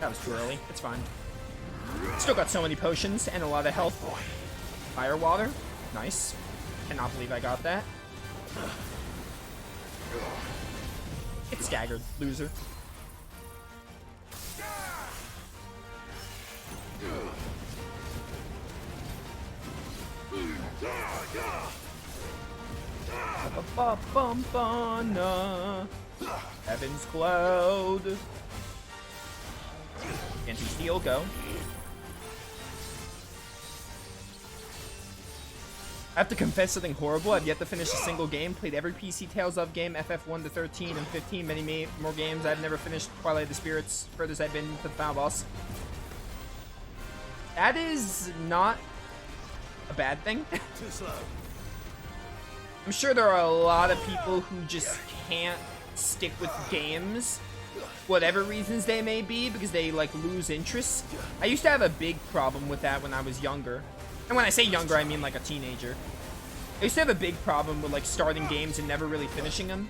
That was too early. It's fine. Still got so many potions and a lot of health. Fire water. Nice. Cannot believe I got that. Get staggered, loser. Heaven's Cloud. Anti-steal, go. I have to confess something horrible. I've yet to finish a single game. Played every PC Tales of game, FF1 to 13 and 15, many more games. I've never finished Twilight of the Spirits, furthest I've been to the final boss. That is not a bad thing. Too slow. I'm sure there are a lot of people who just can't stick with games, whatever reasons they may be, because they like lose interest. I used to have a big problem with that when I was younger. And when I say younger, I mean like a teenager. I used to have a big problem with like starting games and never really finishing them.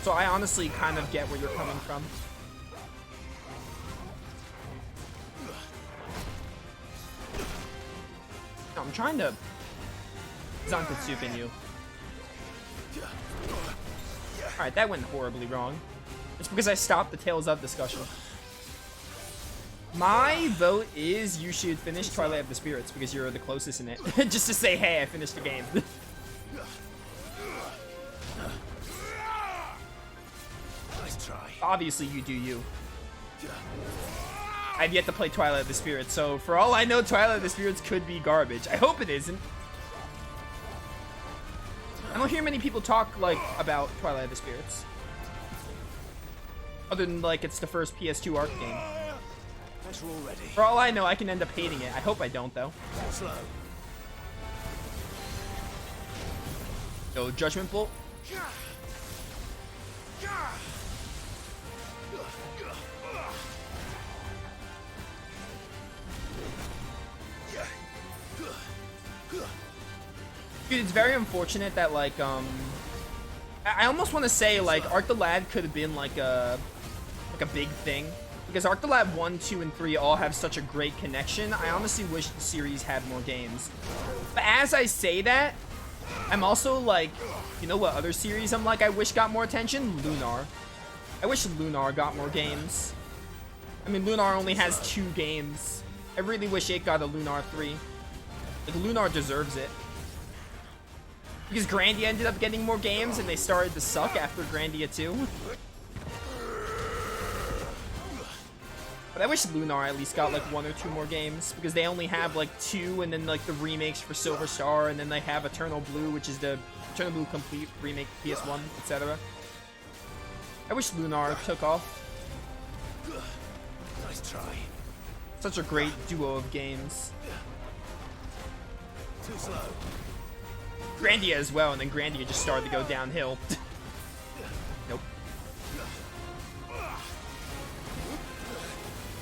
So I honestly kind of get where you're coming from. No, I'm trying to Zantetsu in you. Alright, that went horribly wrong. It's because I stopped the Tales of discussion. My vote is you should finish Twilight of the Spirits because you're the closest in it. Just to say, hey, I finished the game. Nice try. Obviously, you do you. I've yet to play Twilight of the Spirits, so for all I know, Twilight of the Spirits could be garbage. I hope it isn't. I don't hear many people talk, like, about Twilight of the Spirits. Other than, like, it's the first PS2 ARC game. For all I know, I can end up hating it. I hope I don't, though. Slow. So, Judgment Bolt. Dude, it's very unfortunate that, like, I almost want to say, like, Arc the Lad could have been, like a big thing. Because Arc the Lad 1, 2, and 3 all have such a great connection. I honestly wish the series had more games. But as I say that, I'm also, like, you know what other series I'm like I wish got more attention? Lunar. I wish Lunar got more games. I mean, Lunar only has 2 games. I really wish it got a Lunar 3. Like, Lunar deserves it. Because Grandia ended up getting more games and they started to suck after Grandia 2. But I wish Lunar at least got like 1 or 2 more games because they only have like 2 and then like the remakes for Silver Star and then they have Eternal Blue, which is the Eternal Blue Complete remake PS1, etc. I wish Lunar took off. Nice try. Such a great duo of games. Too slow. Grandia as well, and then Grandia just started to go downhill. Nope.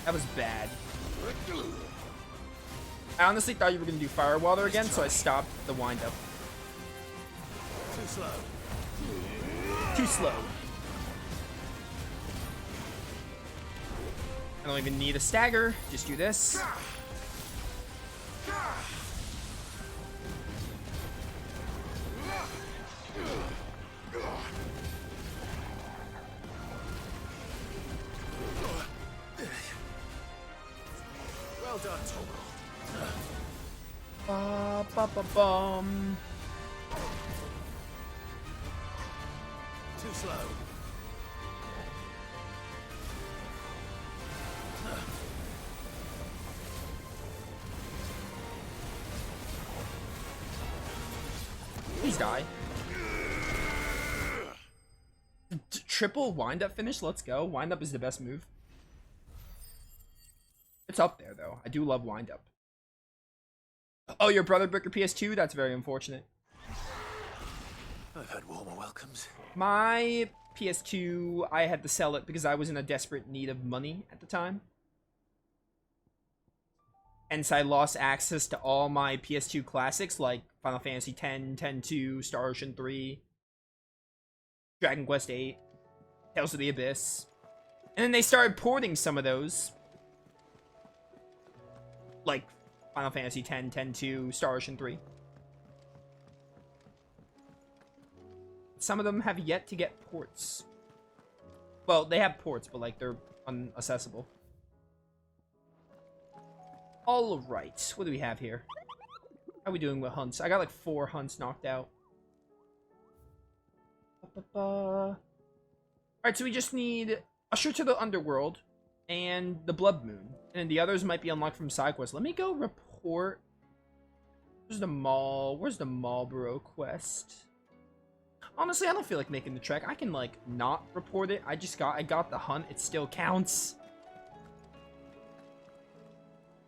That was bad. I honestly thought you were going to do Fire Water again, so I stopped the wind-up. Too slow. Too slow. I don't even need a stagger. Just do this. Well done, Toggle. Ba-ba-ba-bum. Too slow. Please die. Triple wind-up finish? Let's go. Wind-up is the best move. It's up there, though. I do love wind-up. Oh, your brother broke your PS2? That's very unfortunate. I've had warmer welcomes. My PS2, I had to sell it because I was in a desperate need of money at the time. Hence, I lost access to all my PS2 classics like Final Fantasy X, X-2, Star Ocean 3. Dragon Quest VIII, Tales of the Abyss. And then they started porting some of those. Like Final Fantasy X, X-2, Star Ocean 3. Some of them have yet to get ports. Well, they have ports, but like they're unaccessible. Alright, what do we have here? How are we doing with hunts? I got like 4 hunts knocked out. Alright, so we just need Usher to the Underworld and the Blood Moon. And the others might be unlocked from side quests. Let me go report. Where's the mall? Where's the Marlboro quest? Honestly, I don't feel like making the trek. I can like not report it. I got the hunt. It still counts.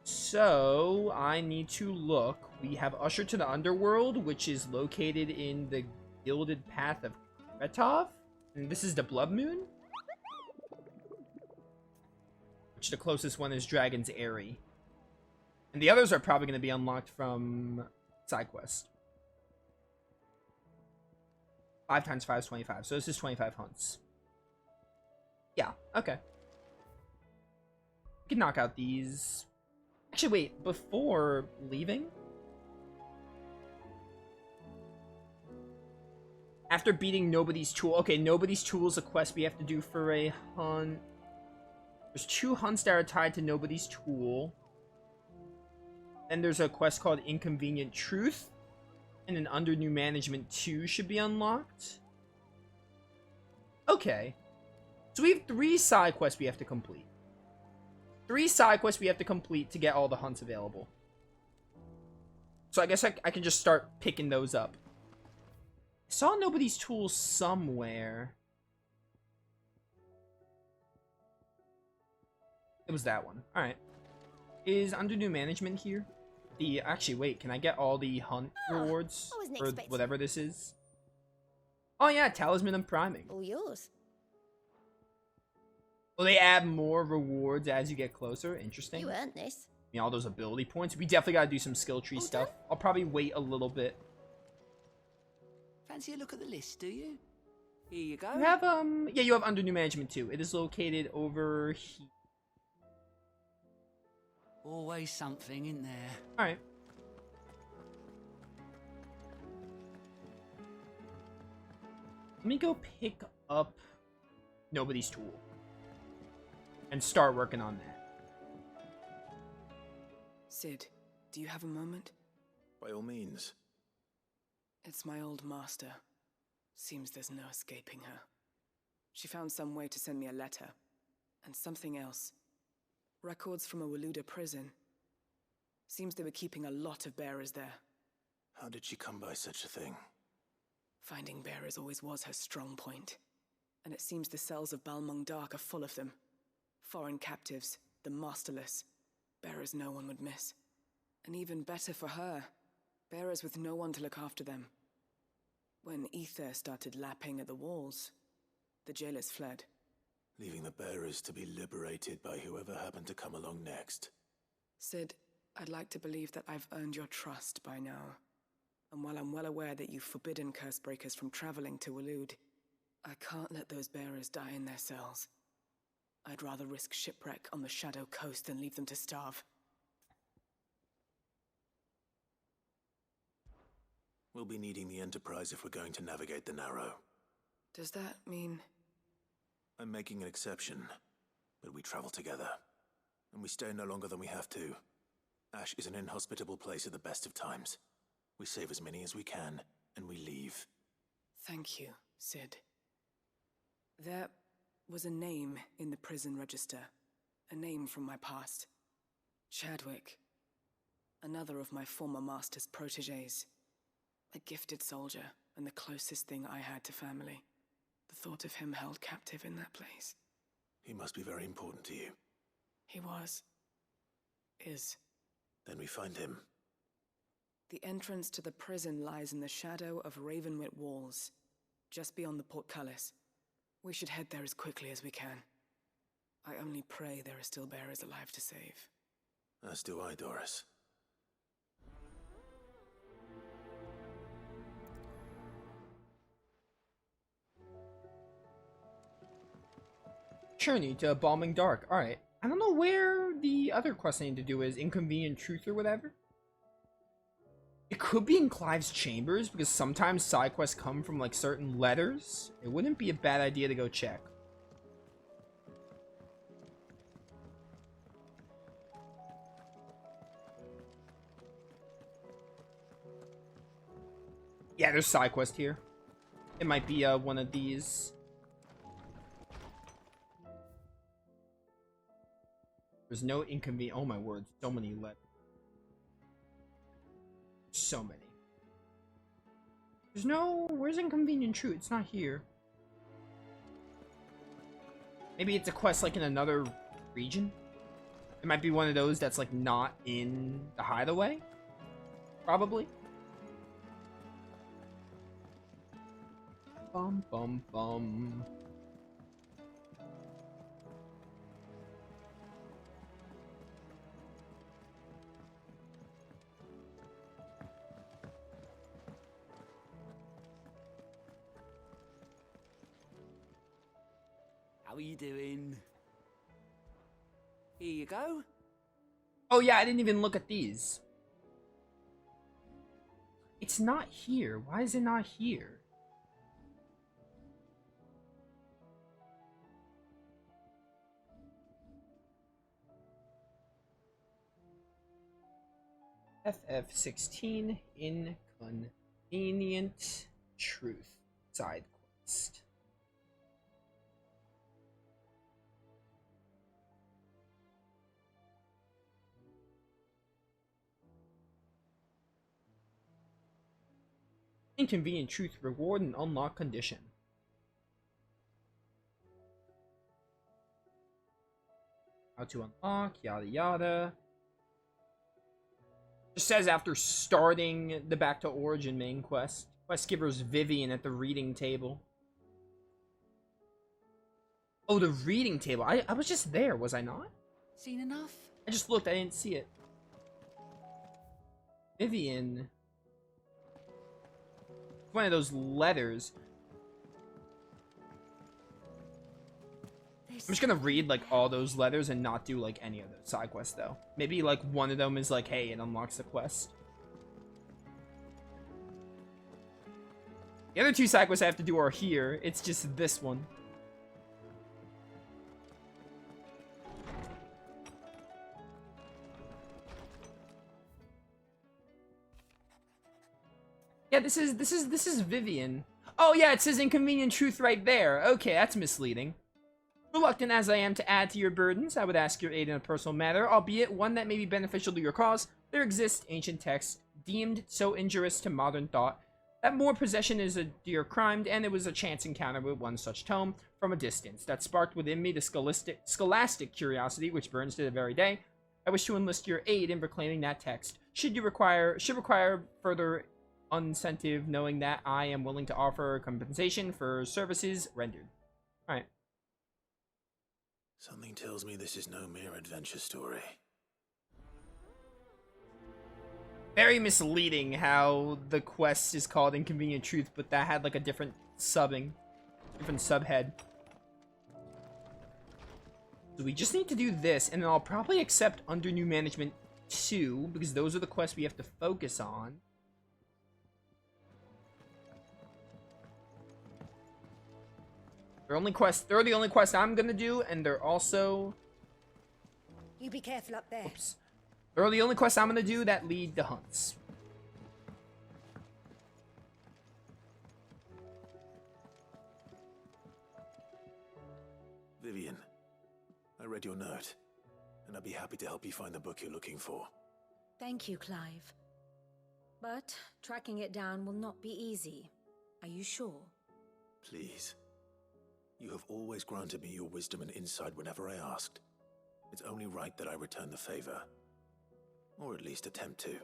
So I need to look. We have Usher to the Underworld, which is located in the Gilded Path of Kretov. And this is the Blood Moon. Which the closest one is Dragon's Eyrie. And the others are probably going to be unlocked from side quest. 5 times 5 is 25. So this is 25 hunts. Yeah, okay. We can knock out these. Actually, wait. Before leaving? After beating Nobody's Tool. Okay, Nobody's Tool is a quest we have to do for a hunt. There's 2 hunts that are tied to Nobody's Tool. Then there's a quest called Inconvenient Truth. And an Under New Management 2 should be unlocked. Okay. So we have 3 side quests we have to complete. 3 side quests we have to complete to get all the hunts available. So I guess I can just start picking those up. I saw Nobody's Tool somewhere. It was that one. Alright. Is Under New Management here? Actually, wait. Can I get all the hunt rewards? For whatever this is? Oh, yeah. Talisman and Priming. All yours. Will they add more rewards as you get closer? Interesting. You earned this. You know, all those ability points. We definitely gotta do some skill tree stuff. I'll probably wait a little bit. Fancy a look at the list, do you? Here you go. You have, yeah, you have Under New Management too. It is located over here. Always something in there. Alright. Let me go pick up Nobody's Tool. And start working on that. Sid, do you have a moment? By all means. It's my old master. Seems there's no escaping her. She found some way to send me a letter. And something else. Records from a Waluda prison. Seems they were keeping a lot of bearers there. How did she come by such a thing? Finding bearers always was her strong point. And it seems the cells of Balmung Dark are full of them. Foreign captives, the masterless. Bearers no one would miss. And even better for her, bearers with no one to look after them. When ether started lapping at the walls, the jailers fled. Leaving the bearers to be liberated by whoever happened to come along next. Sid, I'd like to believe that I've earned your trust by now. And while I'm well aware that you've forbidden Cursebreakers from traveling to Waloed, I can't let those bearers die in their cells. I'd rather risk shipwreck on the Shadow Coast than leave them to starve. We'll be needing the Enterprise if we're going to navigate the Narrow. Does that mean... I'm making an exception, but we travel together. And we stay no longer than we have to. Ash is an inhospitable place at the best of times. We save as many as we can, and we leave. Thank you, Sid. There was a name in the prison register. A name from my past. Chadwick. Another of my former master's protégés. A gifted soldier, and the closest thing I had to family. The thought of him held captive in that place. He must be very important to you. He was. Is. Then we find him. The entrance to the prison lies in the shadow of Ravenwit Walls, just beyond the portcullis. We should head there as quickly as we can. I only pray there are still bearers alive to save. As do I, Doris. Journey to Balming Dark. Alright. I don't know where the other quest I need to do is. Inconvenient Truth or whatever. It could be in Clive's chambers, because sometimes side quests come from, like, certain letters. It wouldn't be a bad idea to go check. Yeah, there's side quest here. It might be one of these. There's no inconvenient. Oh my word! So many letters. So many. There's no. Where's Inconvenient Truth? It's not here. Maybe it's a quest like in another region. It might be one of those that's like not in the hideaway. Probably. Bum bum bum. How are you doing? Here you go. Oh yeah, I didn't even look at these. It's not here. Why is it not here? FF16 Inconvenient Truth side quest. Inconvenient Truth reward and unlock condition. How to unlock, yada yada. Just says after starting the Back to Origin main quest. Quest giver's Vivian at the reading table. Oh, the reading table. I was just there, was I not? Seen enough? I just looked, I didn't see it. Vivian. One of those letters. I'm just gonna read like all those letters and not do like any of those side quests though. Maybe like one of them is like, hey, it unlocks the quest. The other two side quests I have to do are here. It's just this one. Yeah, this is Vivian. Oh yeah, it says Inconvenient Truth right there. Okay, that's misleading. Reluctant as I am to add to your burdens, I would ask your aid in a personal matter, albeit one that may be beneficial to your cause. There exists ancient texts deemed so injurious to modern thought that more possession is a dear crime, and it was a chance encounter with one such tome from a distance that sparked within me the scholastic curiosity which burns to the very day. I wish to enlist your aid in reclaiming that text. Should require further incentive, knowing that I am willing to offer compensation for services rendered. All right. Something tells me this is no mere adventure story. Very misleading how the quest is called Inconvenient Truth, but that had like a different subhead. So we just need to do this, and then I'll probably accept Under New Management 2, because those are the quests we have to focus on. They're the only quest I'm gonna do, and they're also... You be careful up there. Oops. They're the only quests I'm gonna do that lead to hunts. Vivian, I read your note, and I'd be happy to help you find the book you're looking for. Thank you, Clive. But tracking it down will not be easy. Are you sure? Please. You have always granted me your wisdom and insight whenever I asked. It's only right that I return the favor. Or at least attempt to.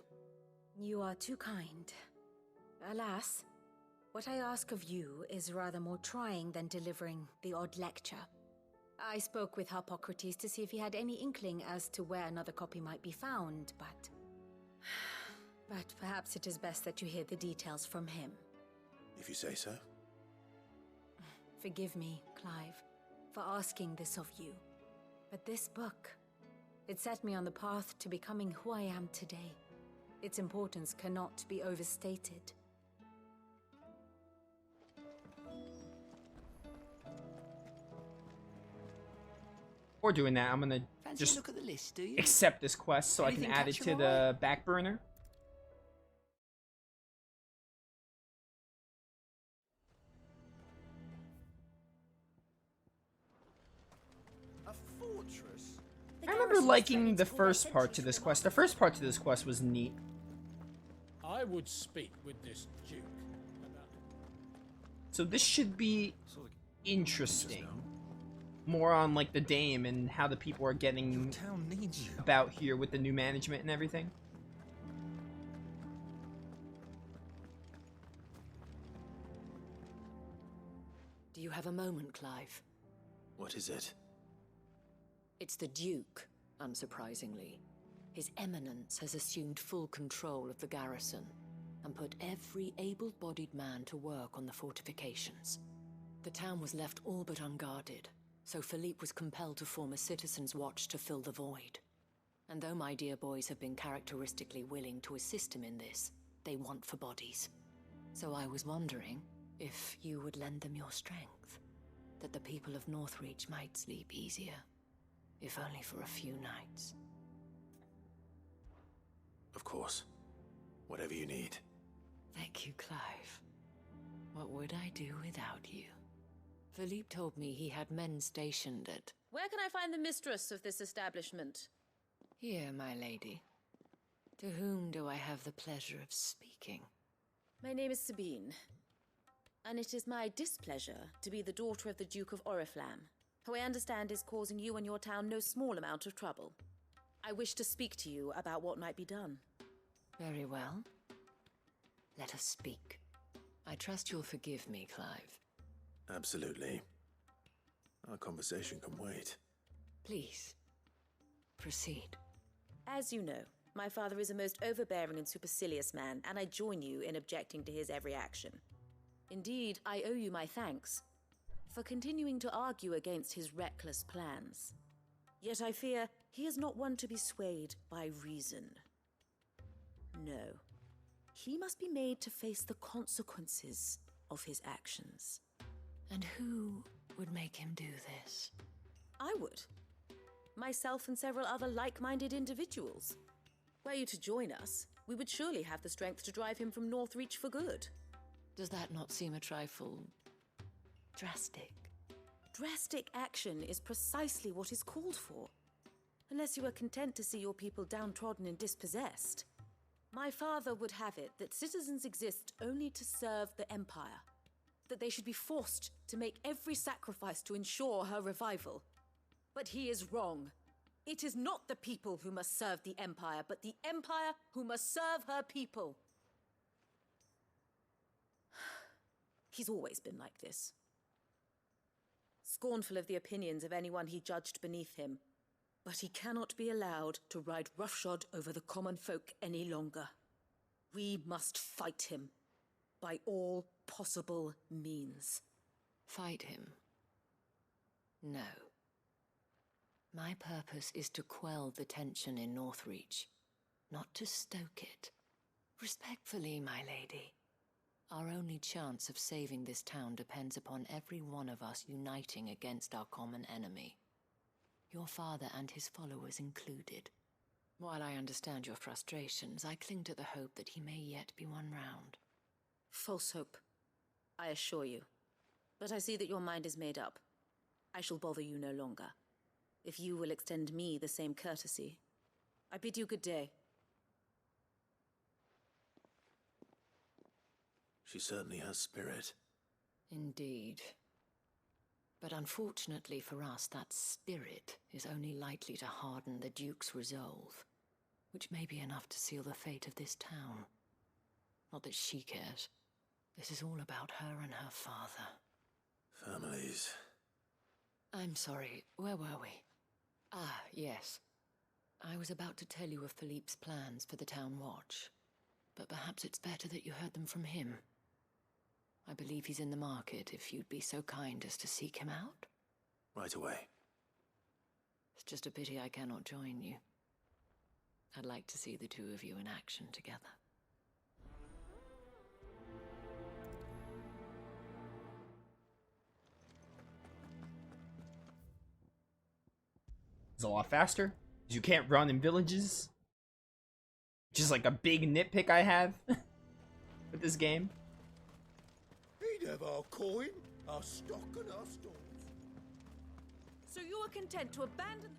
You are too kind. Alas, what I ask of you is rather more trying than delivering the odd lecture. I spoke with Harpocrates to see if he had any inkling as to where another copy might be found, but... But perhaps it is best that you hear the details from him. If you say so. Forgive me, Clive, for asking this of you. But this book, it set me on the path to becoming who I am today. Its importance cannot be overstated. Before doing that, I'm gonna Fancy just a look at the list, do you? accept this quest so I can Anything add it catch to your the back burner. A fortress? I remember liking the first part to this quest. The first part to this quest was neat. I would speak with this Duke about So this should be interesting. More on like the Dame and how the people are getting Town needs you. about here with the new management and everything. Do you have a moment, Clive? What is it? It's the Duke, unsurprisingly. His Eminence has assumed full control of the garrison and put every able-bodied man to work on the fortifications. The town was left all but unguarded, so Philippe was compelled to form a citizens' watch to fill the void. And though my dear boys have been characteristically willing to assist him in this, they want for bodies. So I was wondering if you would lend them your strength, that the people of Northreach might sleep easier, if only for a few nights. Of course. Whatever you need. Thank you, Clive. What would I do without you? Philippe told me he had men stationed at... Where can I find the mistress of this establishment? Here, my lady. To whom do I have the pleasure of speaking? My name is Sabine, and it is my displeasure to be the daughter of the Duke of Oriflamme, who I understand is causing you and your town no small amount of trouble. I wish to speak to you about what might be done. Very well. Let us speak. I trust you'll forgive me, Clive. Absolutely. Our conversation can wait. Please, proceed. As you know, my father is a most overbearing and supercilious man, and I join you in objecting to his every action. Indeed, I owe you my thanks for continuing to argue against his reckless plans. Yet I fear he is not one to be swayed by reason. No. He must be made to face the consequences of his actions. And who would make him do this? I would. Myself and several other like-minded individuals. Were you to join us, we would surely have the strength to drive him from Northreach for good. Does that not seem a trifle... drastic? Drastic action is precisely what is called for. Unless you are content to see your people downtrodden and dispossessed. My father would have it that citizens exist only to serve the Empire. That they should be forced to make every sacrifice to ensure her revival. But he is wrong. It is not the people who must serve the Empire, but the Empire who must serve her people. He's always been like this. Scornful of the opinions of anyone he judged beneath him. But he cannot be allowed to ride roughshod over the common folk any longer. We must fight him by all possible means. Fight him? No. My purpose is to quell the tension in Northreach, not to stoke it. Respectfully, my lady. Our only chance of saving this town depends upon every one of us uniting against our common enemy. Your father and his followers included. While I understand your frustrations, I cling to the hope that he may yet be won round. False hope, I assure you. But I see that your mind is made up. I shall bother you no longer. If you will extend me the same courtesy, I bid you good day. She certainly has spirit. Indeed. But unfortunately for us, that spirit is only likely to harden the Duke's resolve, which may be enough to seal the fate of this town. Not that she cares. This is all about her and her father. Families. I'm sorry, where were we? Ah, yes. I was about to tell you of Philippe's plans for the town watch, but perhaps it's better that you heard them from him. I believe he's in the market, if you'd be so kind as to seek him out. Right away. It's just a pity I cannot join you. I'd like to see the two of you in action together. It's a lot faster. You can't run in villages. Which is like a big nitpick I have with this game. He'd have our coin, our stock, and our stores. So you are content to abandon...